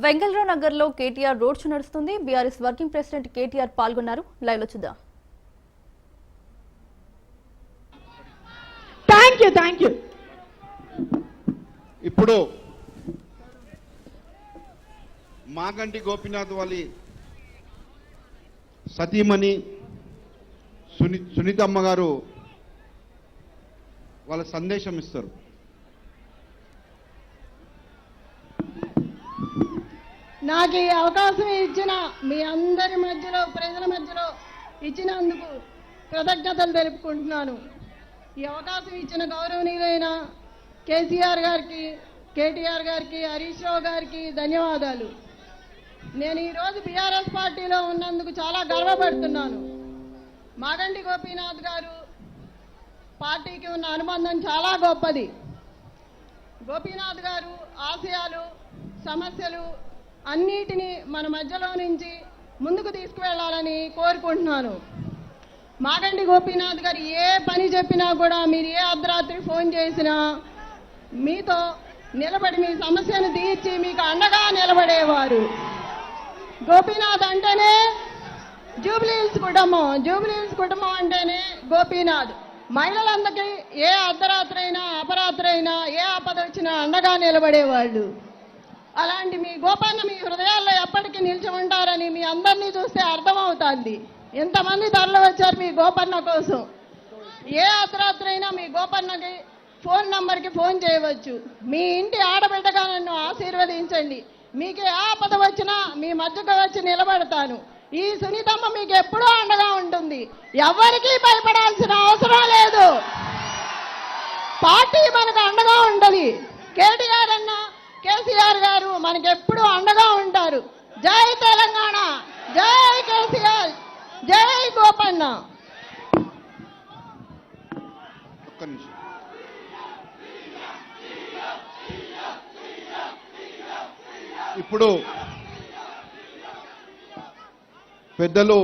వెంగళరావు నగర్ లో KTR road show నడుస్తుంది. BRS working president KTR పాల్గొన్నారు. లైవ్ లో చూద్దాం. Thank you. ఇప్పుడు మాగంటి గోపీనాథ్ వాళ్ళ సతీమణి సునీతమ్మ గారు వాళ్ళ సందేశం ఇస్తారు. నాకు ఈ అవకాశం ఇచ్చిన మీ అందరి మధ్యలో ప్రజల మధ్యలో ఇచ్చినందుకు కృతజ్ఞతలు తెలుపుకుంటున్నాను. ఈ అవకాశం ఇచ్చిన గౌరవనీయులైన కేసీఆర్ గారికి, కేటీఆర్ గారికి, హరీష్ రావు గారికి ధన్యవాదాలు. నేను ఈరోజు బీఆర్ఎస్ పార్టీలో ఉన్నందుకు చాలా గర్వపడుతున్నాను. మాగంటి గోపీనాథ్ గారు పార్టీకి ఉన్న అనుబంధం చాలా గొప్పది. గోపీనాథ్ గారు ఆశయాలు, సమస్యలు అన్నిటినీ మన మధ్యలో నుంచి ముందుకు తీసుకువెళ్ళాలని కోరుకుంటున్నాను. మాగంటి గోపీనాథ్ గారు ఏ పని చెప్పినా కూడా, మీరు ఏ అర్ధరాత్రి ఫోన్ చేసినా మీతో నిలబడి మీ సమస్యను తీర్చి మీకు అండగా నిలబడేవారు. గోపీనాథ్ అంటేనే జూబ్లీహిల్స్ కుటుంబం, జూబ్లీహిల్స్ కుటుంబం అంటేనే గోపీనాథ్. మహిళలందరికీ ఏ అర్ధరాత్రి అయినా అపరాత్రి అయినా ఏ ఆపద వచ్చినా అండగా నిలబడేవాళ్ళు. అలాంటి మీ గోపన్న మీ హృదయాల్లో ఎప్పటికీ నిలిచి ఉంటారని మీ అందరినీ చూస్తే అర్థమవుతుంది. ఎంతమంది తరలి వచ్చారు మీ గోపన్న కోసం. ఏ అర్ధరాత్రి అయినా మీ గోపన్నకి ఫోన్ నంబర్కి ఫోన్ చేయవచ్చు. మీ ఇంటి ఆడబిడ్డగా నన్ను ఆశీర్వదించండి. మీకు ఏ ఆపద వచ్చినా మీ మధ్యకు వచ్చి నిలబడతాను. ఈ సునీతమ్మ మీకు ఎప్పుడూ అండగా ఉంటుంది. ఎవరికీ భయపడాల్సిన అవసరం లేదు. పార్టీ మనకు అండగా ఉండాలి. కేటీఆర్ అన్న, కేసీఆర్ గారు మనకి ఎప్పుడూ అండగా ఉంటారు. జై తెలంగాణ, జై కేసీఆర్, జై గోపన్న. ఇప్పుడు పెద్దలు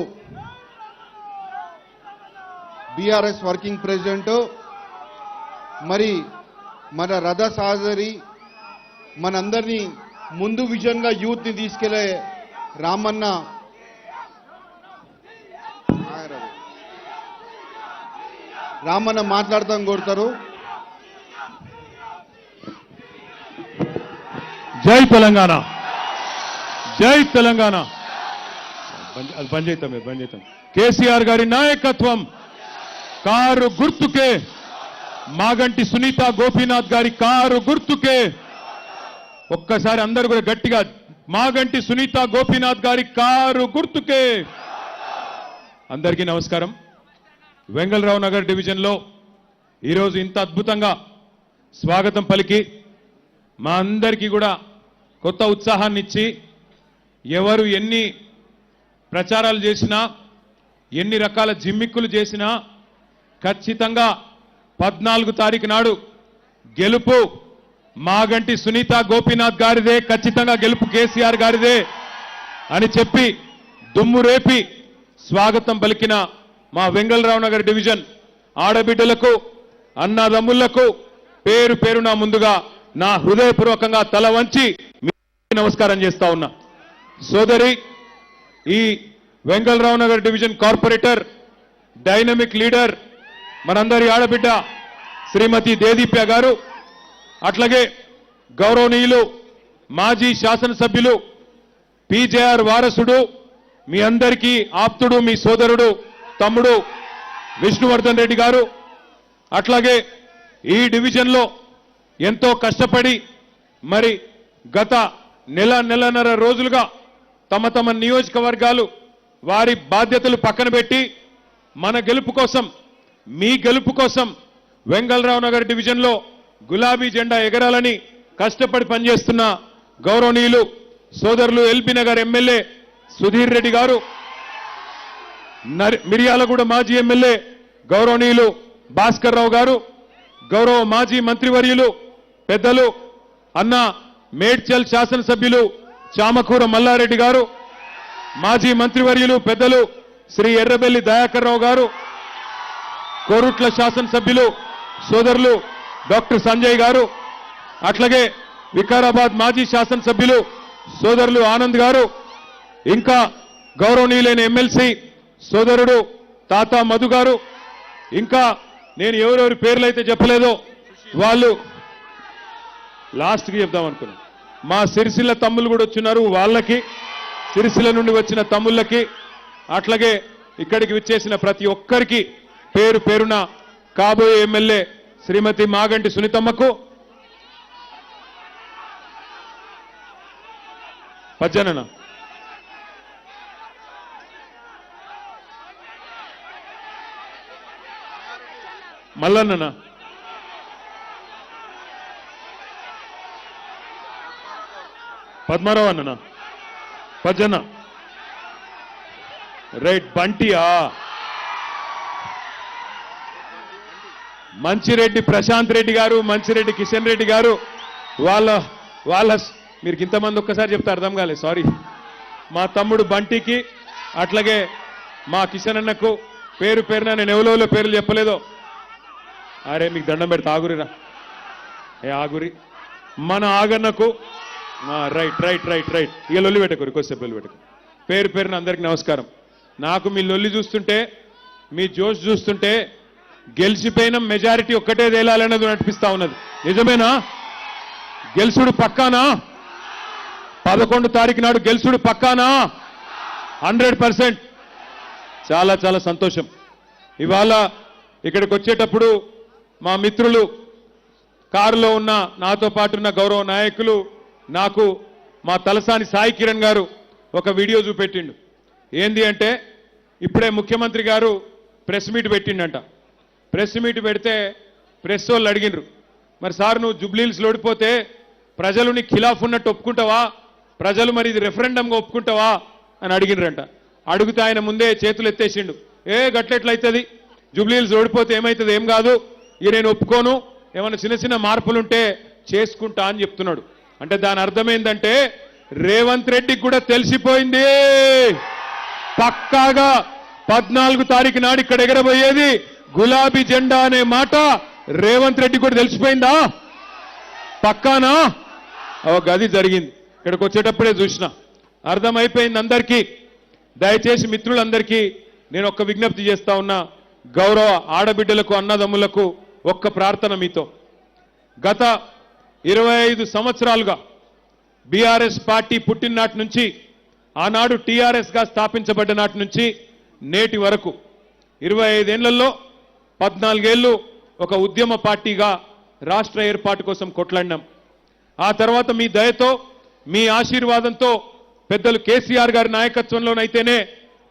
బీఆర్ఎస్ వర్కింగ్ ప్రెసిడెంట్ మరి మన రథ సాదరి మనందరినీ ముందు విజన్గా యూత్ని తీసుకెళ్లే రామన్న మాట్లాడతాం కోరుతారు. జై తెలంగాణ, జై తెలంగాణ. అది బంద్ చేద్దాం. కేసీఆర్ గారి నాయకత్వం, కారు గుర్తుకే, మాగంటి సునీత గోపీనాథ్ గారి కారు గుర్తుకే. ఒక్కసారి అందరూ కూడా గట్టిగా, మాగంటి సునీత గోపీనాథ్ గారి కారు గుర్తుకే. అందరికీ నమస్కారం. వెంగళరావు నగర్ డివిజన్లో ఈరోజు ఇంత అద్భుతంగా స్వాగతం పలికి మా అందరికీ కూడా కొత్త ఉత్సాహాన్ని ఇచ్చి, ఎవరు ఎన్ని ప్రచారాలు చేసినా, ఎన్ని రకాల జిమ్మిక్కులు చేసినా ఖచ్చితంగా 14 తారీఖు నాడు గెలుపు మాగంటి సునీత గోపీనాథ్ గారిదే, ఖచ్చితంగా గెలుపు కేసీఆర్ గారిదే అని చెప్పి దుమ్ము రేపి స్వాగతం పలికిన మా వెంగళరావు నగర్ డివిజన్ ఆడబిడ్డలకు, అన్నదమ్ములకు పేరు పేరున ముందుగా నా హృదయపూర్వకంగా తల వంచి నమస్కారం చేస్తా ఉన్నా. సోదరి, ఈ Vengalrao Nagar division corporator, dynamic leader, మనందరి ఆడబిడ్డ శ్రీమతి దేదీప్య గారు, అట్లాగే గౌరవనీయులు మాజీ శాసనసభ్యులు పీజేఆర్ వారసుడు, మీ అందరికీ ఆప్తుడు, మీ సోదరుడు, తమ్ముడు విష్ణువర్ధన్ రెడ్డి గారు, అట్లాగే ఈ డివిజన్లో ఎంతో కష్టపడి మరి గత నెలన్నర రోజులుగా తమ తమ నియోజకవర్గాలు వారి బాధ్యతలు పక్కన పెట్టి మన గెలుపు కోసం, మీ గెలుపు కోసం వెంగళరావు నగర్ డివిజన్లో గులాబీ జెండా ఎగరాలని కష్టపడి పనిచేస్తున్న గౌరవనీయులు సోదరులు ఎల్బీ నగర్ ఎమ్మెల్యే సుధీర్ రెడ్డి గారు, మిర్యాలగూడ మాజీ ఎమ్మెల్యే గౌరవనీయులు భాస్కర్ రావు గారు, గౌరవ మాజీ మంత్రివర్యులు పెద్దలు అన్న మేడ్చల్ శాసనసభ్యులు చామకూర మల్లారెడ్డి గారు, మాజీ మంత్రివర్యులు పెద్దలు శ్రీ ఎర్రబెల్లి దయాకర్ రావు గారు, కోరుట్ల శాసనసభ్యులు సోదరులు డాక్టర్ సంజయ్ గారు, అట్లాగే వికారాబాద్ మాజీ శాసనసభ్యులు సోదరులు ఆనంద్ గారు, ఇంకా గౌరవనీయులైన ఎమ్మెల్సీ సోదరుడు తాతా మధు గారు, ఇంకా నేను ఎవరెవరి పేర్లు అయితే చెప్పలేదో వాళ్ళు లాస్ట్కి చెప్దాం అనుకున్నాను. మా సిరిసిల్ల తమ్ముళ్ళు కూడా వచ్చున్నారు, వాళ్ళకి సిరిసిల్ల నుండి వచ్చిన తమ్ముళ్ళకి, అట్లాగే ఇక్కడికి విచ్చేసిన ప్రతి ఒక్కరికి పేరు పేరున కాబోయే ఎమ్మెల్యే శ్రీమతి మాగంటి సునీతమ్మకు, పజ్జనన మల్లన్న, పద్మారావు అన్న, పజ్జన్న, రైట్, బంటియా, మంచిరెడ్డి ప్రశాంత్ రెడ్డి గారు, మంచిరెడ్డి కిషన్ రెడ్డి గారు, వాళ్ళ మీరు ఇంతమంది ఒక్కసారి చెప్తే అర్థం కాలేదు, సారీ. మా తమ్ముడు బంటికి, అట్లాగే మా కిషన్ అన్నకు పేరు పేరున నేను ఎవలో పేర్లు చెప్పలేదో, అరే మీకు దండం పెడితే ఆగురిరా, ఆగురి. మన ఆగన్నకు, రైట్ రైట్ రైట్ రైట్, ఇక లొల్లి పెట్టుకోరు, కొద్దిసేపు లొల్లి పెట్టుకోరు. పేరు పేరున అందరికీ నమస్కారం. నాకు మీ లొల్లి చూస్తుంటే, మీ జోష్ చూస్తుంటే గెలిచిపోయిన మెజారిటీ ఒక్కటే తేలాలన్నది అనిపిస్తా ఉన్నది. నిజమేనా? గెలుసుడు పక్కానా? 11 తారీఖు నాడు గెలుసుడు పక్కానా? 100%. చాలా చాలా సంతోషం. ఇవాళ ఇక్కడికి వచ్చేటప్పుడు మా మిత్రులు, కారులో ఉన్న నాతో పాటు ఉన్న గౌరవ నాయకులు, నాకు మా తలసాని సాయి కిరణ్ గారు ఒక వీడియో చూపెట్టిండు. ఏంది అంటే, ఇప్పుడే ముఖ్యమంత్రి గారు ప్రెస్ మీట్ పెట్టిండంట. ప్రెస్ మీట్ పెడితే ప్రెస్ వాళ్ళు అడిగినరు, మరి సార్ నువ్వు జుబ్లీహిల్స్ ఓడిపోతే ప్రజలు నీ ఖిలాఫ్ ఉన్నట్టు ఒప్పుకుంటావా, ప్రజలు మరి ఇది రెఫరెండంగా ఒప్పుకుంటావా అని అడిగినరంట. అడిగితే ఆయన ముందే చేతులు ఎత్తేసిండు, గట్లెట్లయితుంది, జుబ్లీహిల్స్ ఓడిపోతే ఏమవుతుంది, ఏం కాదు, ఇక నేను ఒప్పుకోను, ఏమైనా చిన్న చిన్న మార్పులుంటే చేసుకుంటా అని చెప్తున్నాడు. అంటే దాని అర్థం ఏంటంటే, రేవంత్ రెడ్డికి కూడా తెలిసిపోయింది, పక్కాగా 14 తారీఖు నాడు ఇక్కడ ఎగరబోయేది గులాబీ జెండా అనే మాట రేవంత్ రెడ్డి కూడా తెలిసిపోయిందా? పక్కానా? గది జరిగింది. ఇక్కడికి వచ్చేటప్పుడే చూసిన, అర్థమైపోయింది అందరికీ. దయచేసి మిత్రులందరికీ నేను ఒక్క విజ్ఞప్తి చేస్తా ఉన్నా, గౌరవ ఆడబిడ్డలకు, అన్నదమ్ములకు ఒక్క ప్రార్థన మీతో. గత 25 సంవత్సరాలుగా బీఆర్ఎస్ పార్టీ పుట్టిన నాటి నుంచి, ఆనాడు టీఆర్ఎస్గా స్థాపించబడ్డ నాటి నుంచి నేటి వరకు 25 ఏళ్లలో 14 ఏళ్లు ఒక ఉద్యమ పార్టీగా రాష్ట్ర ఏర్పాటు కోసం కొట్లాడినాం. ఆ తర్వాత మీ దయతో, మీ ఆశీర్వాదంతో, పెద్దలు కేసీఆర్ గారి నాయకత్వంలోనైతేనే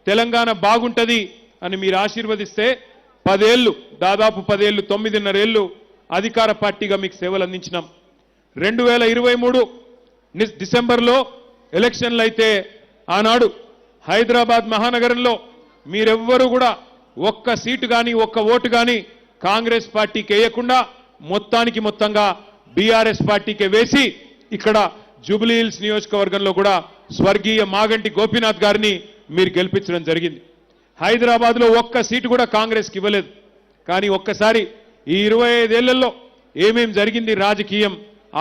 తెలంగాణ బాగుంటది అని మీరు ఆశీర్వదిస్తే 10 ఏళ్లు, దాదాపు 10 ఏళ్లు, 9.5 ఏళ్లు అధికార పార్టీగా మీకు సేవలు అందించినాం. 2023 డిసెంబర్లో ఎలక్షన్లు అయితే ఆనాడు హైదరాబాద్ మహానగరంలో మీరెవ్వరూ కూడా ఒక్క సీటు కానీ, ఒక్క ఓటు కానీ కాంగ్రెస్ పార్టీకి వేయకుండా మొత్తానికి మొత్తంగా బీఆర్ఎస్ పార్టీకి వేసి, ఇక్కడ జూబ్లీహిల్స్ నియోజకవర్గంలో కూడా స్వర్గీయ మాగంటి గోపీనాథ్ గారిని మీరు గెలిపించడం జరిగింది. హైదరాబాద్లో ఒక్క సీటు కూడా కాంగ్రెస్కి ఇవ్వలేదు. కానీ ఒక్కసారి ఈ 25 ఏళ్లలో ఏమేం జరిగింది రాజకీయం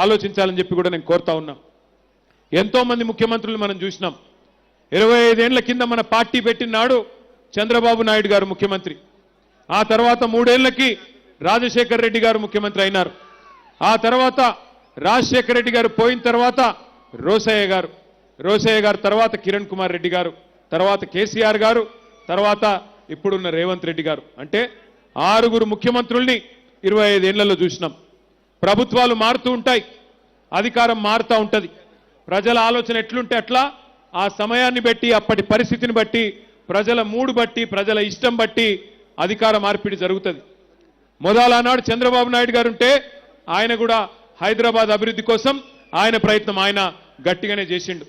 ఆలోచించాలని చెప్పి కూడా నేను కోరుతా ఉన్నా. ఎంతో మంది ముఖ్యమంత్రులు మనం చూసినాం. 25 ఏళ్ల కింద మన పార్టీ పెట్టిన నాడు చంద్రబాబు నాయుడు గారు ముఖ్యమంత్రి, ఆ తర్వాత 3 ఏళ్లకి రాజశేఖర్ రెడ్డి గారు ముఖ్యమంత్రి అయినారు. ఆ తర్వాత రాజశేఖర్ రెడ్డి గారు పోయిన తర్వాత రోసయ్య గారు తర్వాత కిరణ్ కుమార్ రెడ్డి గారు, తర్వాత కేసీఆర్ గారు, తర్వాత ఇప్పుడున్న రేవంత్ రెడ్డి గారు. అంటే 6 ముఖ్యమంత్రుల్ని 25 ఏళ్లలో చూసినాం. ప్రభుత్వాలు మారుతూ ఉంటాయి, అధికారం మారుతూ ఉంటుంది. ప్రజల ఆలోచన ఎట్లుంటే అట్లా ఆ సమయాన్ని బట్టి, అప్పటి పరిస్థితిని బట్టి, ప్రజల మూడు బట్టి, ప్రజల ఇష్టం బట్టి అధికార మార్పిడి జరుగుతుంది. మొదలనాడు చంద్రబాబు నాయుడు గారు ఉంటే ఆయన కూడా హైదరాబాద్ అభివృద్ధి కోసం ఆయన ప్రయత్నం ఆయన గట్టిగానే చేసిండు.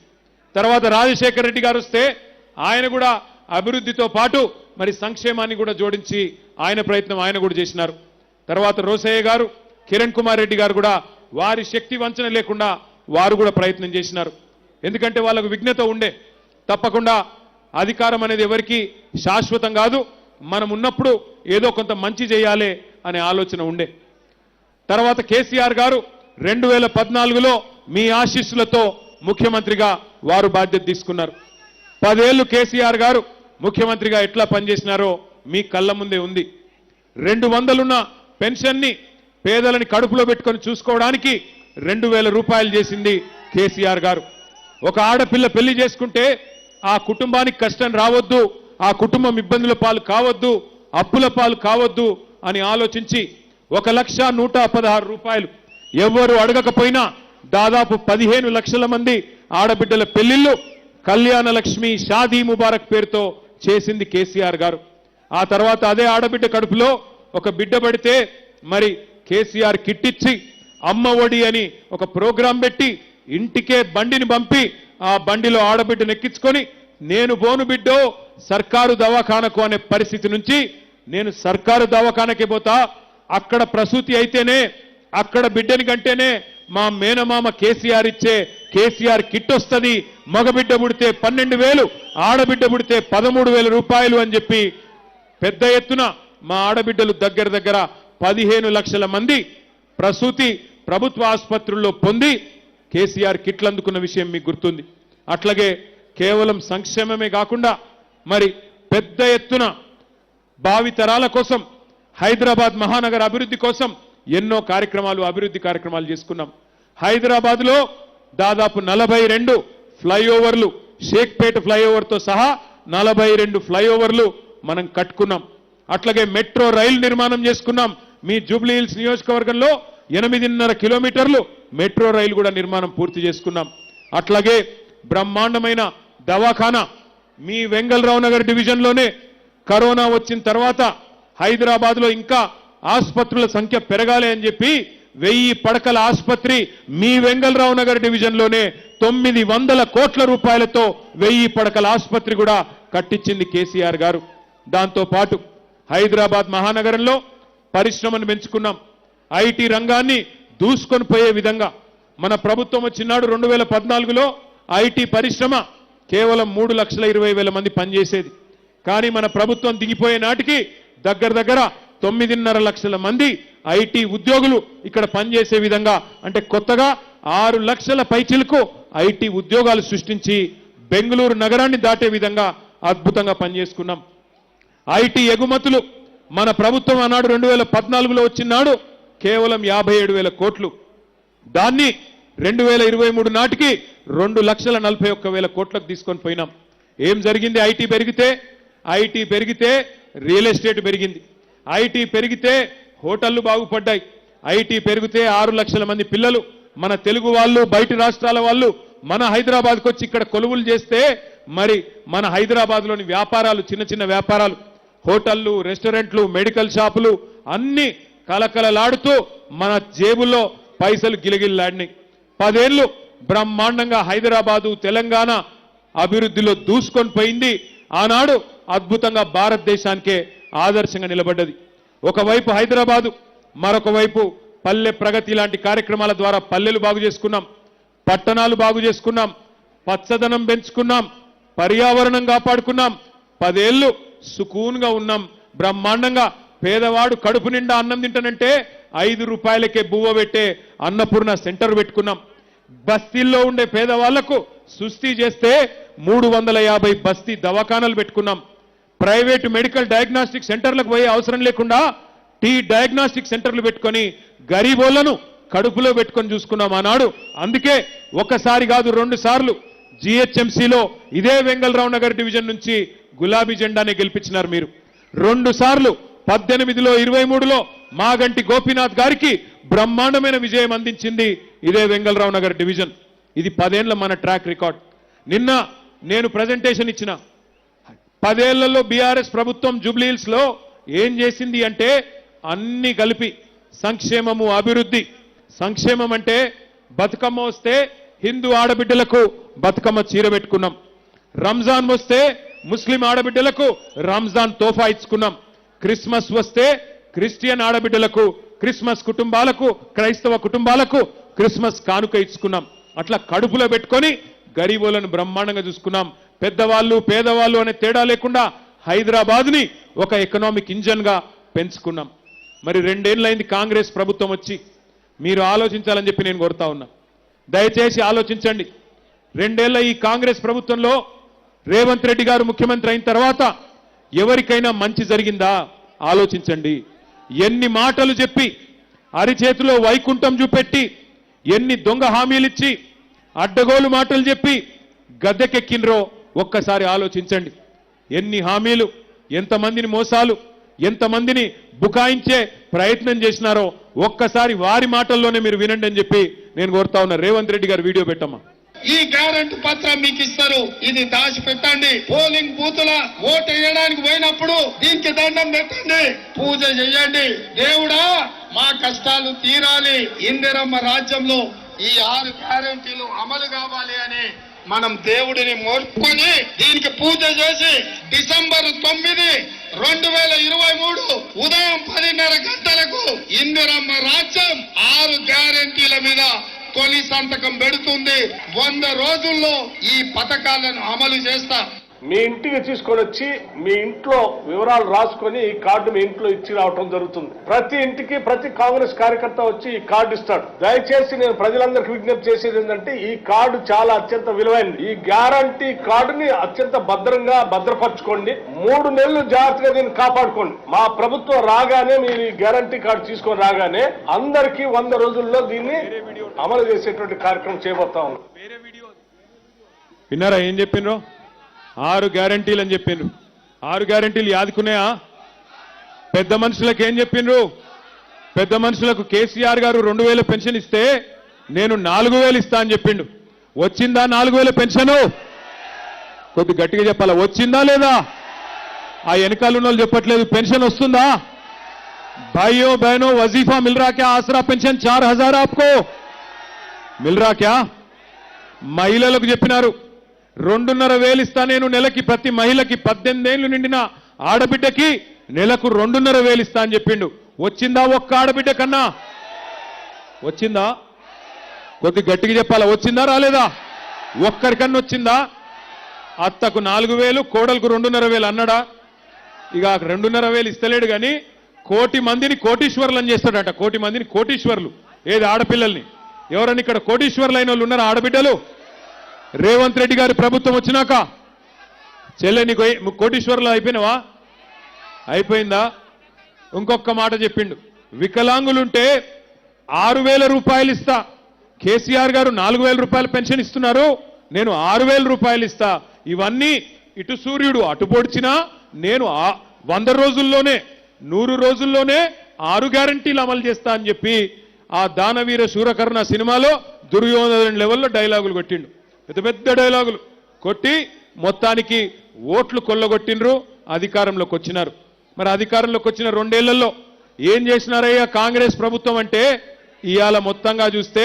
తర్వాత రాజశేఖర్ రెడ్డి గారు వస్తే ఆయన కూడా అభివృద్ధితో పాటు మరి సంక్షేమాన్ని కూడా జోడించి ఆయన ప్రయత్నం ఆయన కూడా చేసినారు. తర్వాత రోసయ్య గారు, కిరణ్ కుమార్ రెడ్డి గారు కూడా వారి శక్తి వంచన లేకుండా వారు కూడా ప్రయత్నం చేసినారు. ఎందుకంటే వాళ్ళకు విఘ్నత ఉండే, తప్పకుండా అధికారం అనేది ఎవరికి శాశ్వతం కాదు, మనం ఉన్నప్పుడు ఏదో కొంత మంచి చేయాలి అనే ఆలోచన ఉండే. తర్వాత కేసీఆర్ గారు 2014లో మీ ఆశీస్సులతో ముఖ్యమంత్రిగా వారు బాధ్యత తీసుకున్నారు. 10 ఏళ్లు కేసీఆర్ గారు ముఖ్యమంత్రిగా ఎట్లా పనిచేసినారో మీ కళ్ళ ముందే ఉంది. 200 ఉన్న పెన్షన్ని పేదలని కడుపులో పెట్టుకొని చూసుకోవడానికి 2000 రూపాయలు చేసింది కేసీఆర్ గారు. ఒక ఆడపిల్ల పెళ్లి చేసుకుంటే ఆ కుటుంబానికి కష్టం రావద్దు, ఆ కుటుంబం ఇబ్బందుల పాలు కావద్దు, అప్పుల పాలు కావద్దు అని ఆలోచించి 1,116 రూపాయలు ఎవ్వరు అడగకపోయినా దాదాపు 15 లక్షల మంది ఆడబిడ్డల పెళ్లిళ్లు కళ్యాణ లక్ష్మి షాదీ ముబారక్ పేరుతో చేసింది కేసీఆర్ గారు. ఆ తర్వాత అదే ఆడబిడ్డ కడుపులో ఒక బిడ్డ పడితే మరి కేసీఆర్ కిట్టిచ్చి అమ్మ ఒడి అని ఒక ప్రోగ్రాం పెట్టి ఇంటికే బండిని పంపి ఆ బండిలో ఆడబిడ్డను ఎక్కించుకొని నేను బోను బిడ్డో సర్కారు దవాఖానకు అనే పరిస్థితి నుంచి నేను సర్కారు దవాఖానకే పోతా, అక్కడ ప్రసూతి అయితేనే అక్కడ బిడ్డని కంటేనే మా మేనమామ కేసీఆర్ ఇచ్చే కేసీఆర్ కిట్ వస్తుంది, మగబిడ్డ పుడితే 12,000, ఆడబిడ్డ పుడితే 13,000 రూపాయలు అని చెప్పి పెద్ద ఎత్తున మా ఆడబిడ్డలు దగ్గర 15 లక్షల మంది ప్రసూతి ప్రభుత్వ ఆసుపత్రుల్లో పొంది కేసీఆర్ కిట్లు అందుకున్న విషయం మీకు గుర్తుంది. అట్లాగే కేవలం సంక్షేమమే కాకుండా మరి పెద్ద ఎత్తున భావితరాల కోసం హైదరాబాద్ మహానగర అభివృద్ధి కోసం ఎన్నో అభివృద్ధి కార్యక్రమాలు చేసుకున్నాం. హైదరాబాద్లో దాదాపు 42 ఫ్లైఓవర్లు, షేక్పేట ఫ్లైఓవర్తో సహా 42 ఫ్లైఓవర్లు మనం కట్టుకున్నాం. అట్లాగే మెట్రో రైలు నిర్మాణం చేసుకున్నాం. మీ జూబ్లీ హిల్స్ నియోజకవర్గంలో 8.5 కిలోమీటర్లు మెట్రో రైలు కూడా నిర్మాణం పూర్తి చేసుకున్నాం. అట్లాగే బ్రహ్మాండమైన దవాఖానా మీ వెంగళరావు నగర్ డివిజన్లోనే కరోనా వచ్చిన తర్వాత హైదరాబాద్లో ఇంకా ఆసుపత్రుల సంఖ్య పెరగాలి అని చెప్పి 1000 పడకల ఆసుపత్రి మీ వెంగళరావు నగర్ డివిజన్లోనే 900 కోట్ల రూపాయలతో 1000 పడకల ఆసుపత్రి కూడా కట్టించింది కేసీఆర్ గారు. దాంతో పాటు హైదరాబాద్ మహానగరంలో పరిశ్రమను పెంచుకున్నాం. ఐటీ రంగాన్ని దూసుకొని పోయే విధంగా మన ప్రభుత్వం వచ్చినాడు 2014లో ఐటీ పరిశ్రమ కేవలం 3,20,000 మంది పనిచేసేది. కానీ మన ప్రభుత్వం దిగిపోయే నాటికి దగ్గర 9.5 లక్షల మంది ఐటీ ఉద్యోగులు ఇక్కడ పనిచేసే విధంగా, అంటే కొత్తగా 6 లక్షల పైచిలకు ఐటీ ఉద్యోగాలు సృష్టించి బెంగళూరు నగరాన్ని దాటే విధంగా అద్భుతంగా పనిచేసుకున్నాం. ఐటీ ఎగుమతులు మన ప్రభుత్వం ఆనాడు 2014లో వచ్చినాడు కేవలం 57,000 కోట్లు. దాన్ని 2023 నాటికి 2,41,000 కోట్లకు తీసుకొని పోయినాం. ఏం జరిగింది? ఐటీ పెరిగితే రియల్ ఎస్టేట్ పెరిగింది, ఐటీ పెరిగితే హోటళ్లు బాగుపడ్డాయి, ఐటీ పెరిగితే 6 లక్షల మంది పిల్లలు మన తెలుగు వాళ్ళు బయటి రాష్ట్రాల వాళ్ళు మన హైదరాబాద్కు వచ్చి ఇక్కడ కొలువులు చేస్తే మరి మన హైదరాబాద్లోని వ్యాపారాలు, చిన్న వ్యాపారాలు, హోటళ్లు, రెస్టారెంట్లు, మెడికల్ షాపులు అన్ని కలకలలాడుతూ మన జేబుల్లో పైసలు గిలగిల్లాడినాయి. 10 ఏళ్లు బ్రహ్మాండంగా హైదరాబాదు తెలంగాణ అభివృద్ధిలో దూసుకొని పోయింది. ఆనాడు అద్భుతంగా భారతదేశానికే ఆదర్శంగా నిలబడ్డది. ఒకవైపు హైదరాబాదు, మరొక వైపు పల్లె ప్రగతి లాంటి కార్యక్రమాల ద్వారా పల్లెలు బాగు చేసుకున్నాం, పట్టణాలు బాగు చేసుకున్నాం, పచ్చదనం పెంచుకున్నాం, పర్యావరణం కాపాడుకున్నాం. 10 ఏళ్లు సుకూన్గా ఉన్నాం. బ్రహ్మాండంగా పేదవాడు కడుపు నిండా అన్నం తింటానంటే 5 రూపాయలకే బువ్వ పెట్టే అన్నపూర్ణ సెంటర్ పెట్టుకున్నాం. బస్తీల్లో ఉండే పేదవాళ్లకు సుస్థి చేస్తే 350 బస్తీ దవాఖానాలు పెట్టుకున్నాం. ప్రైవేటు మెడికల్ డయాగ్నాస్టిక్ సెంటర్లకు పోయే అవసరం లేకుండా డయాగ్నాస్టిక్ సెంటర్లు పెట్టుకొని గరీబోళ్లను కడుపులో పెట్టుకొని చూసుకున్నాం ఆనాడు. అందుకే ఒకసారి కాదు 2 సార్లు జీహెచ్ఎంసీలో ఇదే వెంగళరావు నగర్ డివిజన్ నుంచి గులాబీ జెండానే గెలిపించినారు మీరు. 2 సార్లు 18లో 23లో మాగంటి గోపీనాథ్ గారికి బ్రహ్మాండమైన విజయం అందించింది ఇదే వెంగళరావు నగర్ డివిజన్. ఇది 10 ఏళ్ల మన ట్రాక్ రికార్డ్. నిన్న నేను ప్రజెంటేషన్ ఇచ్చిన 10 ఏళ్లలో బీఆర్ఎస్ ప్రభుత్వం జూబ్లీ హిల్స్ లో ఏం చేసింది అంటే అన్ని కలిపి సంక్షేమము, అభివృద్ధి. సంక్షేమం అంటే బతుకమ్మ వస్తే హిందూ ఆడబిడ్డలకు బతుకమ్మ చీర పెట్టుకున్నాం, రంజాన్ వస్తే ముస్లిం ఆడబిడ్డలకు రంజాన్ తోఫా ఇచ్చుకున్నాం, క్రిస్మస్ వస్తే క్రిస్టియన్ ఆడబిడ్డలకు, క్రిస్మస్ కుటుంబాలకు, క్రైస్తవ కుటుంబాలకు క్రిస్మస్ కానుక ఇచ్చుకున్నాం. అట్లా కడుపులో పెట్టుకొని గరీబులను బ్రహ్మాండంగా చూసుకున్నాం. పెద్దవాళ్ళు పేదవాళ్ళు అనే తేడా లేకుండా హైదరాబాద్ని ఒక ఎకనామిక్ ఇంజన్ గా పెంచుకున్నాం. మరి 2 ఏళ్లైంది కాంగ్రెస్ ప్రభుత్వం వచ్చి. మీరు ఆలోచించాలని చెప్పి నేను కోరుతా ఉన్నా. దయచేసి ఆలోచించండి. రెండేళ్ల ఈ కాంగ్రెస్ ప్రభుత్వంలో రేవంత్ రెడ్డి గారు ముఖ్యమంత్రి అయిన తర్వాత ఎవరికైనా మంచి జరిగిందా ఆలోచించండి. ఎన్ని మాటలు చెప్పి అరిచేతిలో వైకుంఠం చూపెట్టి ఎన్ని దొంగ హామీలిచ్చి అడ్డగోలు మాటలు చెప్పి గద్దెకెక్కినరో ఒక్కసారి ఆలోచించండి. ఎన్ని హామీలు, ఎంతమందిని మోసాలు, ఎంతమందిని బుకాయించే ప్రయత్నం చేసినారో ఒక్కసారి వారి మాటల్లోనే మీరు వినండి అని చెప్పి నేను కోరుతా ఉన్నా. రేవంత్ రెడ్డి గారు వీడియో పెట్టమ్మా. ఈ గ్యారెంటీ పత్రం మీకు ఇస్తారు, ఇది దాచి పెట్టండి. పోలింగ్ బూతుల ఓటు వేయడానికి పోయినప్పుడు దీనికి దండం పెట్టండి, పూజ చేయండి. దేవుడా మా కష్టాలు తీరాలి, ఇందిరమ్మ రాజ్యంలో ఈ 6 గ్యారెంటీలు అమలు కావాలి అని మనం దేవుడిని మోర్చుకొని దీనికి పూజ చేసి డిసెంబర్ 9, 2023 ఉదయం 10:30 గంటలకు ఇందిరమ్మ రాజ్యం 6 గ్యారెంటీల మీద తొలి సంతకం పెడుతుంది. 100 రోజుల్లో ఈ పథకాలను అమలు చేస్తా. మీ ఇంటికి తీసుకొని వచ్చి మీ ఇంట్లో వివరాలు రాసుకొని ఈ కార్డు మీ ఇంట్లో ఇచ్చి రావటం జరుగుతుంది. ప్రతి ఇంటికి ప్రతి కాంగ్రెస్ కార్యకర్త వచ్చి ఈ కార్డు ఇస్తాడు. దయచేసి నేను ప్రజలందరికీ విజ్ఞప్తి చేసేది ఏంటంటే ఈ కార్డు చాలా అత్యంత విలువైనది. ఈ గ్యారంటీ కార్డుని అత్యంత భద్రంగా భద్రపరచుకోండి. 3 నెలలు జాగ్రత్తగా దీన్ని కాపాడుకోండి. మా ప్రభుత్వం రాగానే మీరు ఈ గ్యారంటీ కార్డు తీసుకొని రాగానే అందరికీ 100 రోజుల్లో దీన్ని అమలు చేసేటువంటి కార్యక్రమం చేయబోతా ఉన్నాం. విన్నారా ఏం చెప్పిండ్రు? 6 గ్యారంటీలు అని చెప్పిండ్రు. 6 గ్యారంటీలు యాదుకున్నాయా? పెద్ద మనుషులకు ఏం చెప్పిండ్రు? పెద్ద మనుషులకు కేసీఆర్ గారు 2000 పెన్షన్ ఇస్తే నేను 4000 ఇస్తా అని చెప్పిండు. వచ్చిందా 4000 పెన్షను? కొద్ది గట్టిగా చెప్పాలా, వచ్చిందా లేదా? ఆ వెనకాల ఉన్న వాళ్ళు చెప్పట్లేదు. పెన్షన్ వస్తుందా? भाइयों बहनों वजीफा मिल रहा क्या? आसरा पेंशन 4000 आपको मिल रहा क्या? మహిళలకు చెప్పినారు 2,500 ఇస్తా నేను నెలకి, ప్రతి మహిళకి 18 ఏళ్లు నిండిన ఆడబిడ్డకి నెలకు 2,500 ఇస్తా అని చెప్పిండు. వచ్చిందా ఒక్క ఆడబిడ్డ కన్నా? వచ్చిందా? కొద్ది గట్టిగా చెప్పాలా, వచ్చిందా రాలేదా? ఒక్కరికన్నా వచ్చిందా? అత్తకు 4,000, కోడలకు 2,500 అన్నాడా? ఇక 2,500 ఇస్తలేడు కానీ 1,000,000 మందిని కోటీశ్వర్లను చేస్తాడట. 1,000,000 మందిని కోటీశ్వర్లు. ఏది ఆడపిల్లల్ని? ఎవరన్నా ఇక్కడ కోటీశ్వర్లు అయిన వాళ్ళు ఉన్నారా ఆడబిడ్డలు? రేవంత్ రెడ్డి గారి ప్రభుత్వం వచ్చినాక చెల్లె నీకు కోటీశ్వర్లు అయిపోయినావా? అయిపోయిందా? ఇంకొక మాట చెప్పిండు, వికలాంగులుంటే 6,000 రూపాయలు ఇస్తా. కేసీఆర్ గారు 4,000 రూపాయల పెన్షన్ ఇస్తున్నారు, నేను 6,000 రూపాయలు ఇస్తా. ఇవన్నీ ఇటు సూర్యుడు అటు పొడిచినా నేను 100 రోజుల్లోనే 100 రోజుల్లోనే 6 గ్యారంటీలు అమలు చేస్తా అని చెప్పి ఆ దానవీర శూరకర్ణ సినిమాలో దుర్యోధన లెవెల్లో డైలాగులు కొట్టిండు. పెద్ద పెద్ద డైలాగులు కొట్టి మొత్తానికి ఓట్లు కొల్లగొట్టిండ్రు, అధికారంలోకి వచ్చినారు. మరి అధికారంలోకి వచ్చిన 2 ఏళ్లలో ఏం చేసినారయ్యా కాంగ్రెస్ ప్రభుత్వం అంటే, ఇవాళ మొత్తంగా చూస్తే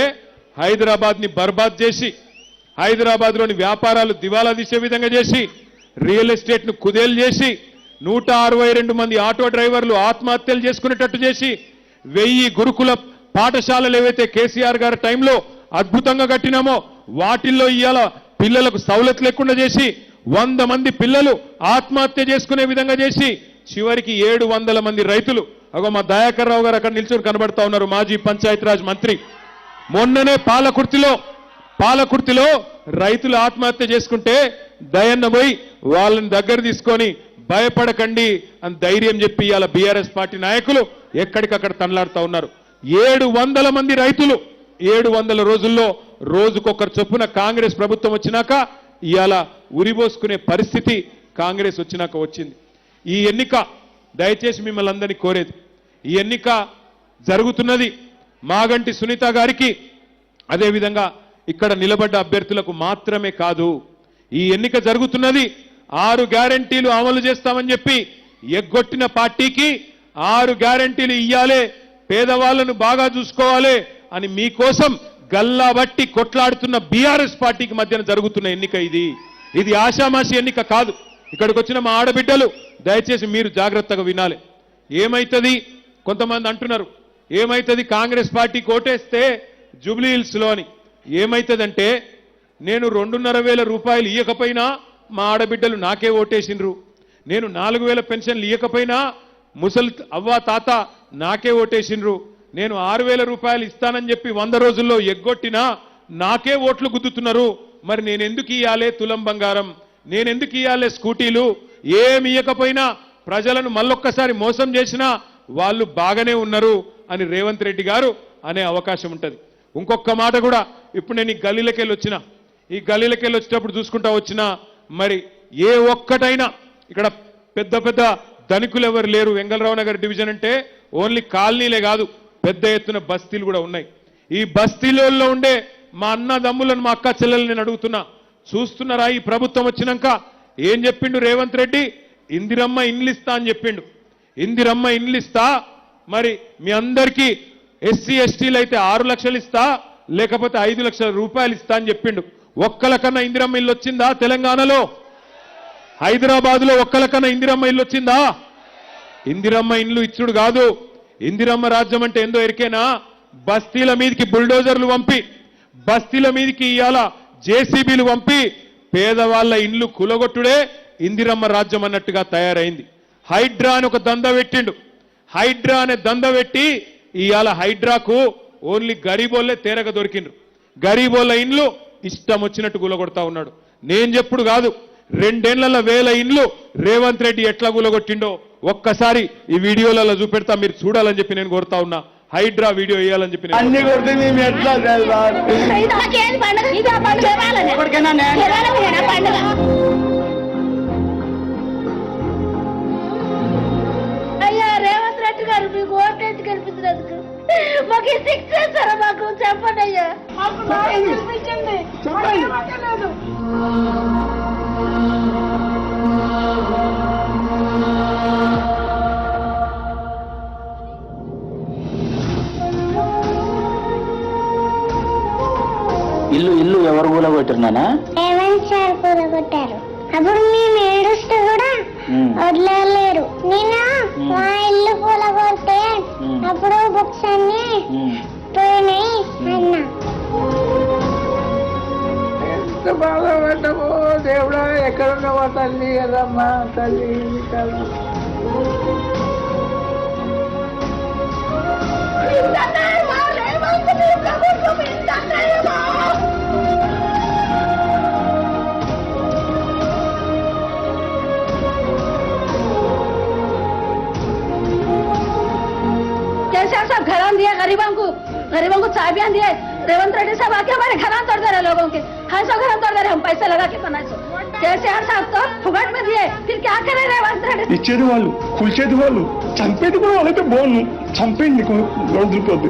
హైదరాబాద్ని బర్బాద్ చేసి, హైదరాబాద్లోని వ్యాపారాలు దివాలా తీసే విధంగా చేసి, రియల్ ఎస్టేట్ను కుదేలు చేసి, 162 మంది ఆటో డ్రైవర్లు ఆత్మహత్యలు చేసుకునేటట్టు చేసి, 1000 గురుకుల పాఠశాలలు ఏవైతే కేసీఆర్ గారి టైంలో అద్భుతంగా కట్టినామో వాటిల్లో ఇవాళ పిల్లలకు సౌలత్ లేకుండా చేసి 100 మంది పిల్లలు ఆత్మహత్య చేసుకునే విధంగా చేసి, చివరికి 700 మంది రైతులు, అగో మా దయాకర్ రావు గారు అక్కడ నిల్చొని కనబడతా ఉన్నారు, మాజీ పంచాయతీరాజ్ మంత్రి. మొన్ననే పాలకుర్తిలో రైతులు ఆత్మహత్య చేసుకుంటే దయన్న పోయి వాళ్ళని దగ్గర తీసుకొని భయపడకండి అని ధైర్యం చెప్పి ఇవాళ బీఆర్ఎస్ పార్టీ నాయకులు ఎక్కడికక్కడ తనలాడుతా ఉన్నారు. 700 మంది రైతులు 700 రోజుల్లో రోజుకొకరు చొప్పున కాంగ్రెస్ ప్రభుత్వం వచ్చినాక ఇవాళ ఉరిబోసుకునే పరిస్థితి కాంగ్రెస్ వచ్చినాక వచ్చింది. ఈ ఎన్నిక దయచేసి మిమ్మల్ని అందరినీ కోరేది, ఈ ఎన్నిక జరుగుతున్నది మాగంటి సునీత గారికి, అదేవిధంగా ఇక్కడ నిలబడ్డ అభ్యర్థులకు మాత్రమే కాదు. ఈ ఎన్నిక జరుగుతున్నది 6 గ్యారంటీలు అమలు చేస్తామని చెప్పి ఎగ్గొట్టిన పార్టీకి 6 గ్యారంటీలు ఇయ్యాలే, పేదవాళ్లను బాగా చూసుకోవాలి అని మీకోసం గల్లాబట్టి కొట్లాడుతున్న బీఆర్ఎస్ పార్టీకి మధ్యన జరుగుతున్న ఎన్నిక ఇది ఆషామాషి ఎన్నిక కాదు. ఇక్కడికి వచ్చిన మా ఆడబిడ్డలు దయచేసి మీరు జాగ్రత్తగా వినాలి. ఏమైతుంది? కొంతమంది అంటున్నారు ఏమైతుంది కాంగ్రెస్ పార్టీకి ఓటేస్తే జూబ్లీ హిల్స్లో అని. ఏమైతుందంటే, నేను 2,500 రూపాయలు ఇయ్యకపోయినా మా ఆడబిడ్డలు నాకే ఓటేసిండ్రు, నేను 4,000 పెన్షన్లు ఇయ్యకపోయినా ముసలి అవ్వ తాత నాకే ఓటేసిండ్రు, నేను 6,000 రూపాయలు ఇస్తానని చెప్పి 100 రోజుల్లో ఎగ్గొట్టినా నాకే ఓట్లు గుద్దుతున్నారు, మరి నేనెందుకు ఇయ్యాలే తులం బంగారం, నేనెందుకు ఇయ్యాలే స్కూటీలు, ఏమి ఇయ్యకపోయినా ప్రజలను మళ్ళొక్కసారి మోసం చేసినా వాళ్ళు బాగానే ఉన్నారు అని రేవంత్ రెడ్డి గారు అనే అవకాశం ఉంటుంది. ఇంకొక మాట కూడా, ఇప్పుడు నేను ఈ గల్లీలకెళ్ళి వచ్చిన, ఈ గల్లీలకెళ్ళి వచ్చేటప్పుడు చూసుకుంటా వచ్చిన, మరి ఏ ఒక్కటైనా ఇక్కడ పెద్ద పెద్ద ధనికులు ఎవరు లేరు. వెంగళరావు నగర్ డివిజన్ అంటే ఓన్లీ కాలనీలే కాదు, పెద్ద ఎత్తున బస్తీలు కూడా ఉన్నాయి. ఈ బస్తీలలో ఉండే మా అన్నదమ్ములను, మా అక్క చెల్లెలు నేను అడుగుతున్నా, చూస్తున్నారా ఈ ప్రభుత్వం వచ్చినాక ఏం చెప్పిండు రేవంత్ రెడ్డి? ఇందిరమ్మ ఇండ్లు ఇస్తా అని చెప్పిండు. ఇందిరమ్మ ఇండ్లు ఇస్తా, మరి మీ అందరికీ ఎస్సీ ఎస్టీలు అయితే 6 లక్షలు ఇస్తా, లేకపోతే 5 లక్షల రూపాయలు ఇస్తా అని చెప్పిండు. ఒక్కలకన్నా ఇందిరమ్మ ఇల్లు వచ్చిందా తెలంగాణలో? హైదరాబాద్లో ఒక్కలకన్నా ఇందిరమ్మ ఇల్లు వచ్చిందా? ఇందిరమ్మ ఇల్లు ఇచ్చుడు కాదు, ఇందిరమ్మ రాజ్యం అంటే ఏందో ఎరికేనా? బస్తీల మీదకి బుల్డోజర్లు పంపి, బస్తీల మీదకి ఇవాళ జేసీబీలు పంపి పేదవాళ్ల ఇండ్లు కులగొట్టుడే ఇందిరమ్మ రాజ్యం అన్నట్టుగా తయారైంది. హైడ్రా అని ఒక దంద పెట్టిండు. హైడ్రా అనే దంద పెట్టి ఇవాళ హైడ్రాకు ఓన్లీ గరీబోళ్లే తేరగ దొరికిండ్రు. గరీబోళ్ల ఇండ్లు ఇష్టం వచ్చినట్టు కూలగొడతా ఉన్నాడు. నేను చెప్పుడు కాదు, 2 ఏళ్ల 1000 ఇండ్లు రేవంత్ రెడ్డి ఎట్లా కూలగొట్టిండో ఒక్కసారి ఈ వీడియోలలో చూపెడతా, మీరు చూడాలని చెప్పి నేను కోరుతా ఉన్నా. హైడ్రా వీడియో వేయాలని చెప్పి అన్ని కొడితే మేము ఎట్లా అయ్యా రేవంత్ రెడ్డి గారు మీకు ఓటేసి గెలిపించినందుకు మాకు ఈ శిక్ష చేస్తారా? మాకు చెప్పండి అయ్యా. ఇల్లు ఎవరు కూలగొట్టినానా? రేవంత్ సార్ కూలగొట్టారు. అప్పుడు మేము ఏడుస్తూ కూడా వదిలేరు. నేను మా ఇల్లు కూలగొడితే అప్పుడు బుక్స్ అన్ని పోయినాయి అన్నా. ఎంత బాధపడ్డామో దేవుడా, ఎక్కడున్నావా తల్లి కదమ్మా, తల్లి కదా. केसीआर साहब घर दिए गरीबों को चाबियां दिए. रेवंत रेड्डी साहब आके हमारे घर तोड़ दे रहे लोगों के. हाँ सौ घर तोड़ दे रहे, हम पैसे लगा के 500. केसीआर साहब तो फुगट में दिए, फिर क्या करे रेवंत रेड्डी? ఇచ్చేది వాళ్ళు, కూల్చేది వాళ్ళు, చంపేది కూడా వాళ్ళైతే బాగుండు. చంపేయండి, నీకు వదిలిపోద్ది.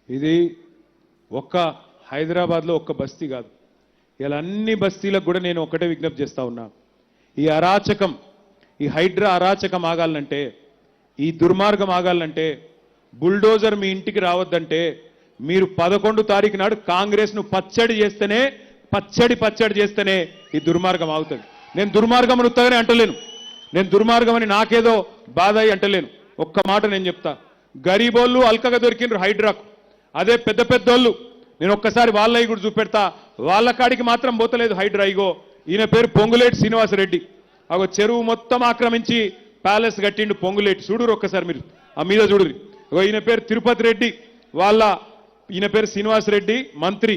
ఇది ఒక్క హైదరాబాద్లో ఒక్క బస్తీ కాదు, ఇలా అన్ని బస్తీలకు కూడా నేను ఒకటే విజ్ఞప్తి చేస్తా ఉన్నా. ఈ అరాచకం, ఈ హైడ్రా అరాచకం ఆగాలంటే, ఈ దుర్మార్గం ఆగాలంటే, బుల్డోజర్ మీ ఇంటికి రావద్దంటే మీరు 11 తారీఖు నాడు కాంగ్రెస్ను పచ్చడి చేస్తేనే ఈ దుర్మార్గం ఆగుతుంది. నేను దుర్మార్గం అని ఉత్తగానే అంటలేను, నేను దుర్మార్గం అని నాకేదో బాధ అయి అంటలేను. ఒక్క మాట నేను చెప్తా, గరీబోళ్ళు అల్కగా దొరికిండ్రు హైడ్రాకు. అదే పెద్ద పెద్దోళ్ళు, నేను ఒక్కసారి వాళ్ళవి కూడా చూపెడతా, వాళ్ళ కాడికి మాత్రం పోతలేదు హైడ్రా. ఇగో ఈయన పేరు పొంగులేటి శ్రీనివాసరెడ్డి. అగో చెరువు మొత్తం ఆక్రమించి ప్యాలెస్ కట్టిండు పొంగులేటి. చూడురు ఒక్కసారి మీరు, ఆ మీద చూడురి. ఇగో ఈయన పేరు తిరుపతి రెడ్డి, ఈయన పేరు శ్రీనివాసరెడ్డి మంత్రి.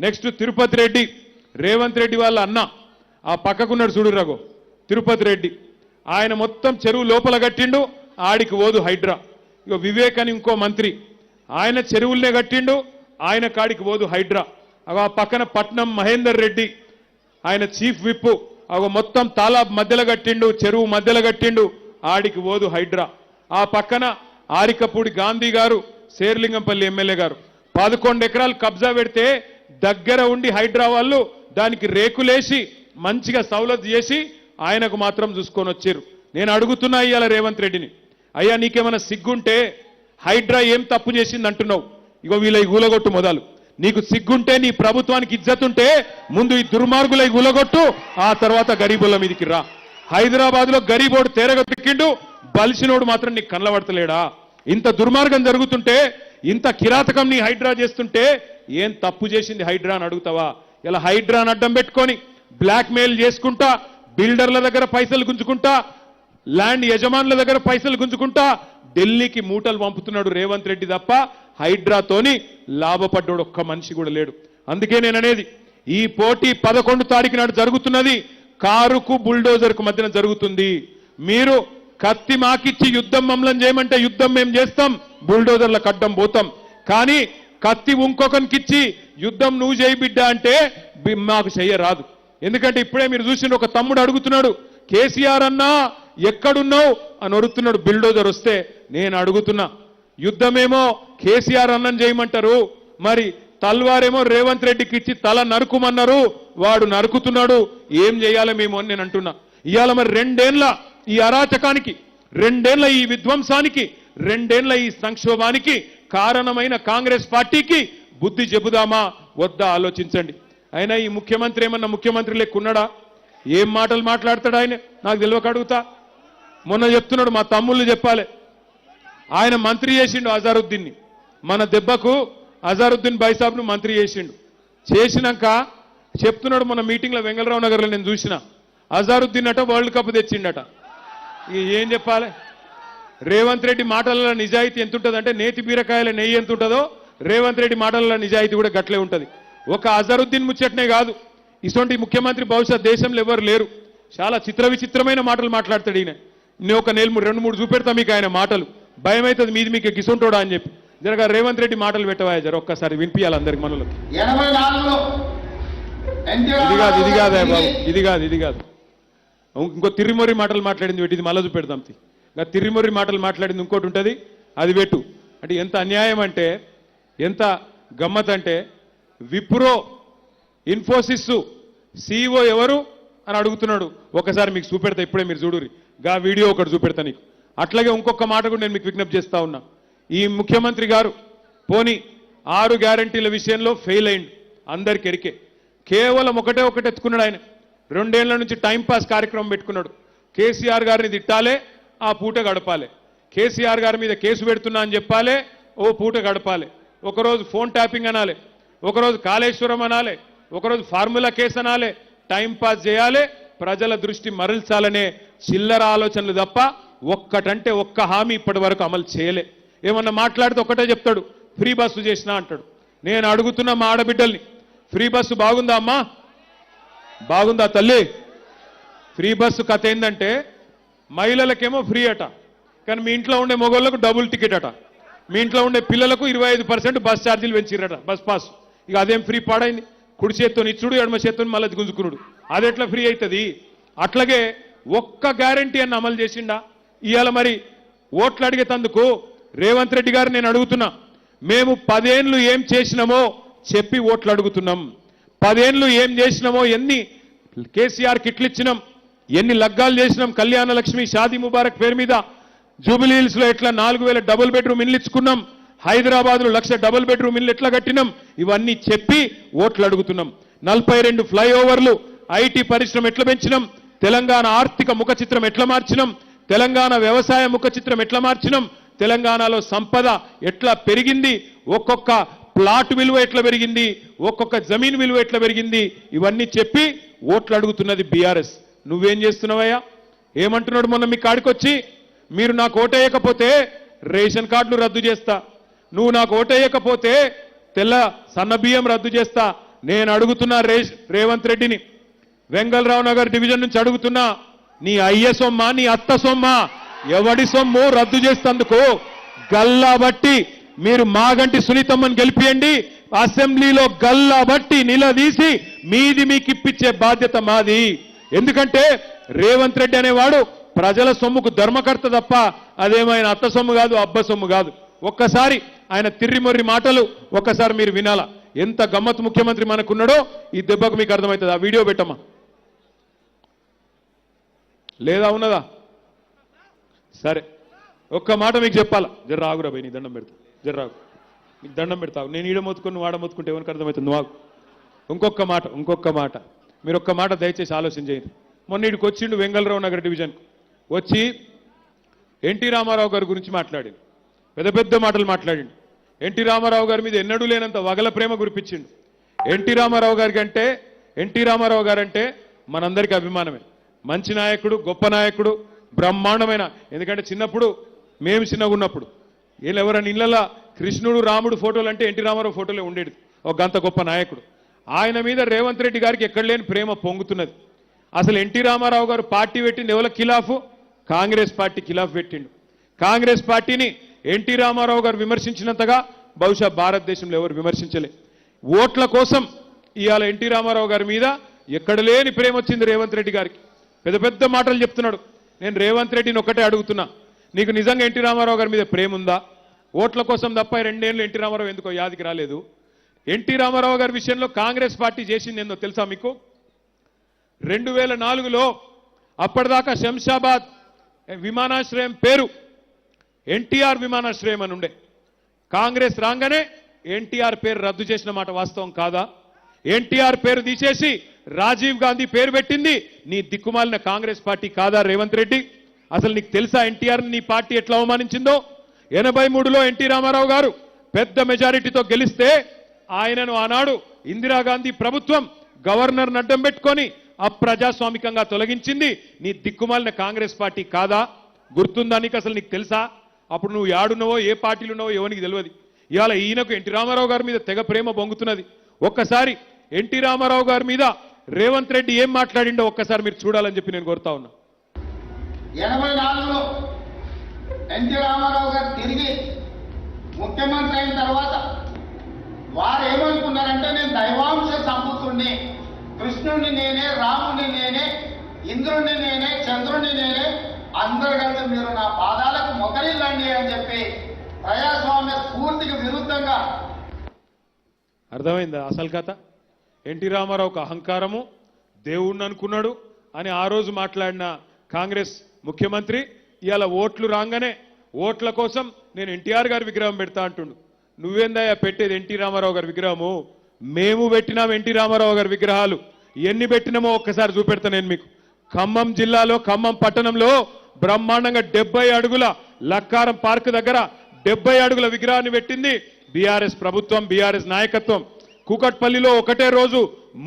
నెక్స్ట్ తిరుపతి రెడ్డి, రేవంత్ రెడ్డి వాళ్ళ అన్న. ఆ పక్కకున్నాడు చూడు రఘు, తిరుపతి రెడ్డి. ఆయన మొత్తం చెరువు లోపల కట్టిండు, ఆడికి ఓదు హైడ్రా. ఇక వివేక్ అని ఇంకో మంత్రి, ఆయన చెరువులనే కట్టిండు, ఆయన కాడికి ఓదు హైడ్రా. ఆ పక్కన పట్నం మహేందర్ రెడ్డి, ఆయన చీఫ్ విప్. అగో మొత్తం తాలాబ్ మధ్యలో కట్టిండు, చెరువు మధ్యలో కట్టిండు, ఆడికి ఓదు హైడ్రా. ఆ పక్కన ఆరికపూడి గాంధీ గారు, శేర్లింగంపల్లి ఎమ్మెల్యే గారు 11 ఎకరాలు కబ్జా పెడితే దగ్గర ఉండి హైడ్రా వాళ్ళు దానికి రేకులేసి మంచిగా సౌలత్ చేసి ఆయనకు మాత్రం చూసుకొని వచ్చారు. నేను అడుగుతున్నా ఇవాళ రేవంత్ రెడ్డిని, అయ్యా నీకేమైనా సిగ్గుంటే హైడ్రా ఏం తప్పు చేసింది అంటున్నావు? ఇగో వీళ్ళ గులగొట్టు మొదలు. నీకు సిగ్గుంటే, నీ ప్రభుత్వానికి ఇజ్జతుంటే ముందు ఈ దుర్మార్గుల గులగొట్టు, ఆ తర్వాత గరీబుల మీదకి రా. హైదరాబాద్లో గరీబోడు తేరగ తిక్కిండు, బలిసినోడు మాత్రం నీకు కళ్ళబడతలేడా? ఇంత దుర్మార్గం జరుగుతుంటే, ఇంత కిరాతకం నీ హైడ్రా చేస్తుంటే ఏం తప్పు చేసింది హైడ్రా అని అడుగుతావా? ఇలా హైడ్రాని అడ్డం పెట్టుకొని బ్లాక్ మెయిల్ చేసుకుంటా బిల్డర్ల దగ్గర పైసలు గుంజుకుంటా, ల్యాండ్ యజమానుల దగ్గర పైసలు గుంజుకుంటా ఢిల్లీకి మూటలు పంపుతున్నాడు రేవంత్ రెడ్డి తప్ప హైడ్రాతోని లాభపడ్డాడు ఒక్క మనిషి కూడా లేడు. అందుకే నేను అనేది ఈ పోటీ 11 తారీఖు నాడు జరుగుతున్నది కారుకు బుల్డోజర్కు మధ్యన జరుగుతుంది. మీరు కత్తి మాకిచ్చి యుద్ధం మమ్మల్ని చేయమంటే యుద్ధం మేము చేస్తాం, బుల్డోజర్లకు అడ్డం పోతాం. కానీ కత్తి ఇంకొకరికిచ్చి యుద్ధం నువ్వు చేయి బిడ్డ అంటే మాకు చెయ్యరాదు. ఎందుకంటే ఇప్పుడే మీరు చూసిన ఒక తమ్ముడు అడుగుతున్నాడు, కేసీఆర్ అన్నా ఎక్కడున్నావు అని అడుగుతున్నాడు. బిల్డోజర్ వస్తే నేను అడుగుతున్నా, యుద్ధమేమో కేసీఆర్ అన్నం చేయమంటారు, మరి తల్వారేమో రేవంత్ రెడ్డికి ఇచ్చి తల నరుకుమన్నారు, వాడు నరుకుతున్నాడు, ఏం చేయాలి మేము అని నేను అంటున్నా. ఇవాళ మరి 2 ఏళ్ల ఈ అరాచకానికి, 2 ఏళ్ల ఈ విధ్వంసానికి, 2 ఏళ్ల ఈ సంక్షోభానికి కారణమైన కాంగ్రెస్ పార్టీకి బుద్ధి చెబుదామా వద్దా ఆలోచించండి. అయినా ఈ ముఖ్యమంత్రి ఏమన్నా ముఖ్యమంత్రి లెక్కున్నాడా? ఏం మాటలు మాట్లాడతాడు ఆయన? నాకు తెలియక అడుగుతా. మొన్న చెప్తున్నాడు, మా తమ్ముళ్ళు చెప్పాలి, ఆయన మంత్రి చేసిండు అజారుద్దీన్ని. మన దెబ్బకు అజారుద్దీన్ బైసాబ్ను మంత్రి చేసిండు. చేసినాక చెప్తున్నాడు, మొన్న మీటింగ్లో వెంగళరావు నగర్లో నేను చూసిన, అజారుద్దీన్ అట వరల్డ్ కప్ తెచ్చిండట. ఏం చెప్పాలి? రేవంత్ రెడ్డి మాటలలో నిజాయితీ ఎంత ఉంటుందంటే నేతి బీరకాయల నెయ్యి ఎంత ఉంటుందో రేవంత్ రెడ్డి మాటలలో నిజాయితీ కూడా గట్లే ఉంటుంది. ఒక అజరుద్దీన్ ముచ్చటనే కాదు, ఇటువంటి ముఖ్యమంత్రి బహుశా దేశంలో ఎవరు లేరు. చాలా చిత్ర విచిత్రమైన మాటలు మాట్లాడతాడు ఈయన. నేను ఒక 2-3 చూపెడతా మీకు ఆయన మాటలు, భయం అవుతుంది మీది మీకు గిసుంటోడా అని చెప్పి. జరగా రేవంత్ రెడ్డి మాటలు పెట్టవా జర ఒక్కసారి వినిపించాలి అందరికి మనలోకి. ఇది కాదు ఇంకో తిరిమొరి మాటలు మాట్లాడింది పెట్టి, ఇది మళ్ళీ చూపెడతాం. ఇంకా తిరిమొరి మాటలు మాట్లాడింది ఇంకోటి ఉంటుంది, అది పెట్టు. అంటే ఎంత అన్యాయం అంటే, ఎంత గమ్మత్ అంటే, విప్రో ఇన్ఫోసిస్ CEO ఎవరు అని అడుగుతున్నాడు. ఒకసారి మీకు చూపెడతా, ఇప్పుడే మీరు చూడురి, గా వీడియో ఒకటి చూపెడతా నీకు. అట్లాగే ఇంకొక మాట కూడా నేను మీకు విజ్ఞప్తి చేస్తా ఉన్నా. ఈ ముఖ్యమంత్రి గారు పోని 6 గ్యారంటీల విషయంలో ఫెయిల్ అయింది, అందరికి ఎరికే. కేవలం ఒకటే ఎత్తుకున్నాడు ఆయన. 2 ఏళ్ల నుంచి టైంపాస్ కార్యక్రమం పెట్టుకున్నాడు. కేసీఆర్ గారిని తిట్టాలే, ఆ పూట గడపాలి. కేసీఆర్ గారి మీద కేసు పెడుతున్నా అని చెప్పాలి, ఓ పూట గడపాలి. ఒకరోజు ఫోన్ ట్యాపింగ్ అనాలి, ఒకరోజు కాళేశ్వరం అనాలి, ఒకరోజు ఫార్ములా కేసు అనాలి, టైంపాస్ చేయాలి, ప్రజల దృష్టి మరల్చాలనే చిల్లర ఆలోచనలు తప్ప ఒక్కటంటే ఒక్క హామీ ఇప్పటి వరకు అమలు చేయలే. ఏమన్నా మాట్లాడితే ఒకటే చెప్తాడు, ఫ్రీ బస్సు చేసినా అంటాడు. నేను అడుగుతున్నా మా ఆడబిడ్డల్ని, ఫ్రీ బస్సు బాగుందా అమ్మా? బాగుందా తల్లి? ఫ్రీ బస్సు కథ ఏంటంటే, మహిళలకేమో ఫ్రీ అట, కానీ మీ ఇంట్లో ఉండే మగవాళ్ళకు డబుల్ టికెట్ అట. మీ ఇంట్లో ఉండే పిల్లలకు 25% బస్ ఛార్జీలు పెంచిరట, బస్ పాస్. ఇక అదేం ఫ్రీ పాడైంది? కుడి చేత్తో ఇచ్చుడు, ఎడమ చేత్తో మళ్ళీ గుంజుకున్నాడు, అది ఎట్లా ఫ్రీ అవుతుంది? అట్లాగే ఒక్క గ్యారంటీ అన్న అమలు చేసిండా? ఇవాళ మరి ఓట్లు అడిగేతందుకు రేవంత్ రెడ్డి గారు నేను అడుగుతున్నా, మేము 10 ఏళ్ళు ఏం చేసినామో చెప్పి ఓట్లు అడుగుతున్నాం. 10 ఏళ్ళు ఏం చేసినామో, ఎన్ని కేసీఆర్ కిట్లు ఇచ్చినాం, ఎన్ని లగ్గాలు చేసినాం, కళ్యాణ లక్ష్మి, షాదీ ముబారక్ పేరు మీద జూబిలీ హిల్స్ లో ఎట్లా 4000 డబుల్ బెడ్రూమ్ ఇల్లు ఇచ్చుకున్నాం, హైదరాబాద్ లో 1,00,000 డబుల్ బెడ్రూమ్ ఇల్లు ఎట్లా కట్టినాం, ఇవన్నీ చెప్పి ఓట్లు అడుగుతున్నాం. 42 ఫ్లైఓవర్లు, ఐటీ పరిశ్రమ ఎట్లా పెంచినాం, తెలంగాణ ఆర్థిక ముఖ చిత్రం ఎట్లా మార్చినాం, తెలంగాణ వ్యవసాయ ముఖ చిత్రం ఎట్లా మార్చినాం, తెలంగాణలో సంపద ఎట్లా పెరిగింది, ఒక్కొక్క ప్లాట్ విలువ ఎట్లా పెరిగింది, ఒక్కొక్క జమీన్ విలువ ఎట్లా పెరిగింది, ఇవన్నీ చెప్పి ఓట్లు అడుగుతున్నది బీఆర్ఎస్. నువ్వేం చేస్తున్నావయ్యా? ఏమంటున్నాడు మొన్న మీ కాడికొచ్చి, మీరు నాకు ఓటేయకపోతే రేషన్ కార్డులు రద్దు చేస్తా, నువ్వు నాకు ఓటేయకపోతే తెల్ల సన్న బియ్యం రద్దు చేస్తా. నేను అడుగుతున్నా రేవంత్ రెడ్డిని, వెంగళరావు నగర్ డివిజన్ నుంచి అడుగుతున్నా, నీ అయ్య సొమ్మ, నీ అత్త సొమ్మ, ఎవడి సొమ్ము రద్దు చేస్తందుకు గల్లా బట్టి మీరు మాగంటి సునీతమ్మని గెలిపియండి, అసెంబ్లీలో గల్లా బట్టి నిలదీసి మీది మీకు ఇప్పించే బాధ్యత మాది. ఎందుకంటే రేవంత్ రెడ్డి అనేవాడు ప్రజల సొమ్ముకు ధర్మకర్త తప్ప అదేమైనా అత్త సొమ్ము కాదు, అబ్బ సొమ్ము కాదు. ఒక్కసారి ఆయన తిర్రిమొర్రి మాటలు ఒక్కసారి మీరు వినాలా. ఎంత గమ్మత్ ముఖ్యమంత్రి మనకున్నాడో ఈ దెబ్బకు మీకు అర్థమవుతుంది. ఆ వీడియో పెట్టమ్మా, లేదా ఉన్నదా? సరే, ఒక్క మాట మీకు చెప్పాలా. జర రాగురా భయ్, నీ దండం పెడతా, జర రాగు, నీకు దండం పెడతావు. నేను ఈడ మొత్తుకొని నువ్వు ఆడ మొత్తుకుంటే ఎవరికి అర్థమవుతుంది? నువ్వు ఇంకొక మాట మీరు ఒక్క మాట దయచేసి ఆలోచన చేయండి. మొన్న ఇక్కడికి వచ్చిండు వెంగళరావు నగర్ డివిజన్కు వచ్చి ఎన్టీ రామారావు గారి గురించి మాట్లాడిండు, పెద్ద మాటలు మాట్లాడిండు. ఎన్టీ రామారావు గారి మీద ఎన్నడూ లేనంత వగల ప్రేమ కురిపించిండు. ఎన్టీ రామారావు గారంటే మనందరికీ అభిమానమే. మంచి నాయకుడు, గొప్ప నాయకుడు, బ్రహ్మాండమైన. ఎందుకంటే చిన్నప్పుడు మేము చిన్నగా ఉన్నప్పుడు వీళ్ళు ఎవరైనా ఇళ్ళల్లో కృష్ణుడు రాముడు ఫోటోలు అంటే ఎన్టీ రామారావు ఫోటోలే ఉండేది. ఒక గంత గొప్ప నాయకుడు. ఆయన మీద రేవంత్ రెడ్డి గారికి ఎక్కడ లేని ప్రేమ పొంగుతున్నది. అసలు ఎన్టీ రామారావు గారు పార్టీ పెట్టింది ఎవరికి ఖిలాఫు? కాంగ్రెస్ పార్టీ ఖిలాఫ్ పెట్టిండు. కాంగ్రెస్ పార్టీని ఎన్టీ రామారావు గారు విమర్శించినంతగా బహుశా భారతదేశంలో ఎవరు విమర్శించలే. ఓట్ల కోసం ఇవాళ ఎన్టీ రామారావు గారి మీద ఎక్కడ లేని ప్రేమ వచ్చింది రేవంత్ రెడ్డి గారికి. పెద్ద పెద్ద మాటలు చెప్తున్నాడు. నేను రేవంత్ రెడ్డిని ఒకటే అడుగుతున్నా, నీకు నిజంగా ఎన్టీ రామారావు గారి మీద ప్రేమ ఉందా? ఓట్ల కోసం తప్ప 2 ఏళ్ళు ఎన్టీ రామారావు ఎందుకో యాదికి రాలేదు. ఎన్టీ రామారావు గారి విషయంలో కాంగ్రెస్ పార్టీ చేసింది ఏందో తెలుసా మీకు? 2004లో అప్పటిదాకా శంషాబాద్ విమానాశ్రయం పేరు ఎన్టీఆర్ విమానాశ్రయం అని ఉండే. కాంగ్రెస్ రాగానే ఎన్టీఆర్ పేరు రద్దు చేసిన మాట వాస్తవం కాదా? ఎన్టీఆర్ పేరు తీసేసి రాజీవ్ గాంధీ పేరు పెట్టింది నీ దిక్కుమాలిన కాంగ్రెస్ పార్టీ కాదా రేవంత్ రెడ్డి? అసలు నీకు తెలుసా ఎన్టీఆర్ నీ పార్టీ ఎట్లా అవమానించిందో? 83లో ఎన్టీ రామారావు గారు పెద్ద మెజారిటీతో గెలిస్తే ఆయనను ఆనాడు ఇందిరాగాంధీ ప్రభుత్వం గవర్నర్ అడ్డం పెట్టుకొని అప్రజాస్వామికంగా తొలగించింది నీ దిక్కుమాలిన కాంగ్రెస్ పార్టీ కాదా? గుర్తుందా నీకు? అసలు నీకు తెలుసా? అప్పుడు నువ్వు యాడున్నావో ఏ పార్టీలు ఉన్నావో ఎవరికి తెలియదు. ఇవాళ ఈయనకు ఎన్టీ రామారావు గారి మీద తెగ ప్రేమ బొంగుతున్నది. ఒక్కసారి ఎన్టీ రామారావు గారి మీద రేవంత్ రెడ్డి ఏం మాట్లాడిండో ఒక్కసారి మీరు చూడాలని చెప్పి నేను కోరుతా ఉన్నా. 84లో ఎన్టీ రామారావు గారు తిరిగి ముఖ్యమంత్రి అయిన తర్వాత వారు ఏమనుకున్నారంటే నేను దైవాంశ సంపుతుణ్ణి, కృష్ణుడిని నేనే, రాముడిని నేనే, ఇంద్రుడిని నేనే, చంద్రుడిని నేనే, అందరు కలిసి మీరు నా పాదాలకు మొకరిల్లండి అని చెప్పి ప్రజాస్వామ్య స్ఫూర్తికి విరుద్ధంగా. అర్థమైందా అసలు కథ? ఎన్టీ రామారావుకు అహంకారము, దేవుణ్ణి అనుకున్నాడు అని ఆ రోజు మాట్లాడిన కాంగ్రెస్ ముఖ్యమంత్రి ఇవాళ ఓట్లు రాగానే ఓట్ల కోసం నేను ఎన్టీఆర్ గారి విగ్రహం పెడతా అంటుండు. నువ్వేందయ్యా పెట్టేది ఎన్టీ రామారావు గారి విగ్రహము? మేము పెట్టినాం ఎన్టీ రామారావు గారి విగ్రహాలు. ఎన్ని పెట్టినామో ఒక్కసారి చూపెడతా నేను మీకు. ఖమ్మం జిల్లాలో ఖమ్మం పట్టణంలో బ్రహ్మాండంగా 70 అడుగుల లక్కారం పార్క్ దగ్గర 70 అడుగుల విగ్రహాన్ని పెట్టింది బీఆర్ఎస్ ప్రభుత్వం, బీఆర్ఎస్ నాయకత్వం. కూకట్పల్లిలో ఒకటే రోజు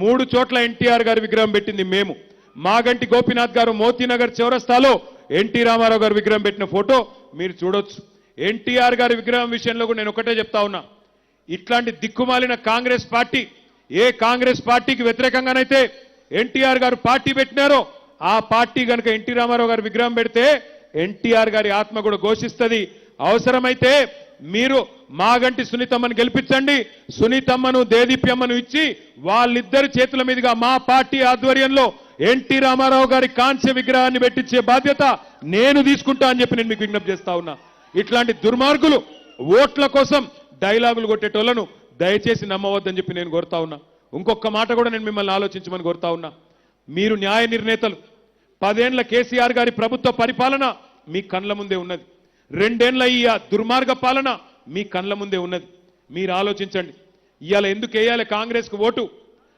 3 చోట్ల ఎన్టీఆర్ గారి విగ్రహం పెట్టింది మేము. మాగంటి గోపీనాథ్ గారు మోతీనగర్ చౌరస్తాలో ఎన్టీ రామారావు గారి విగ్రహం పెట్టిన ఫోటో మీరు చూడొచ్చు. ఎన్టీఆర్ గారి విగ్రహం విషయంలో కూడా నేను ఒకటే చెప్తా ఉన్నా, ఇట్లాంటి దిక్కుమాలిన కాంగ్రెస్ పార్టీ, ఏ కాంగ్రెస్ పార్టీకి వ్యతిరేకంగానైతే ఎన్టీఆర్ గారు పార్టీ పెట్టినారో ఆ పార్టీ కనుక ఎన్టీ రామారావు గారి విగ్రహం పెడితే ఎన్టీఆర్ గారి ఆత్మ కూడా ఘోషిస్తుంది. అవసరమైతే మీరు మాగంటి సునీతమ్మను గెలిపించండి, సునీతమ్మను దేదీప్యమ్మను ఇచ్చి వాళ్ళిద్దరి చేతుల మీదుగా మా పార్టీ ఆధ్వర్యంలో ఎన్టీ రామారావు గారి కాంస్య విగ్రహాన్ని పెట్టించే బాధ్యత నేను తీసుకుంటా అని చెప్పి నేను మీకు విజ్ఞప్తి చేస్తా ఉన్నా. ఇట్లాంటి దుర్మార్గులు ఓట్ల కోసం డైలాగులు కొట్టేటోళ్లను దయచేసి నమ్మవద్దని చెప్పి నేను కోరుతా ఉన్నా. ఇంకొక మాట కూడా నేను మిమ్మల్ని ఆలోచించమని కోరుతా ఉన్నా. మీరు న్యాయ నిర్ణేతలు. 10 ఏళ్ల కేసీఆర్ గారి ప్రభుత్వ పరిపాలన మీ కండ్ల ముందే ఉన్నది. 2 ఏళ్ల ఈ దుర్మార్గ పాలన మీ కండ్ల ముందే ఉన్నది. మీరు ఆలోచించండి. ఇవాళ ఎందుకు వేయాలి కాంగ్రెస్కు ఓటు?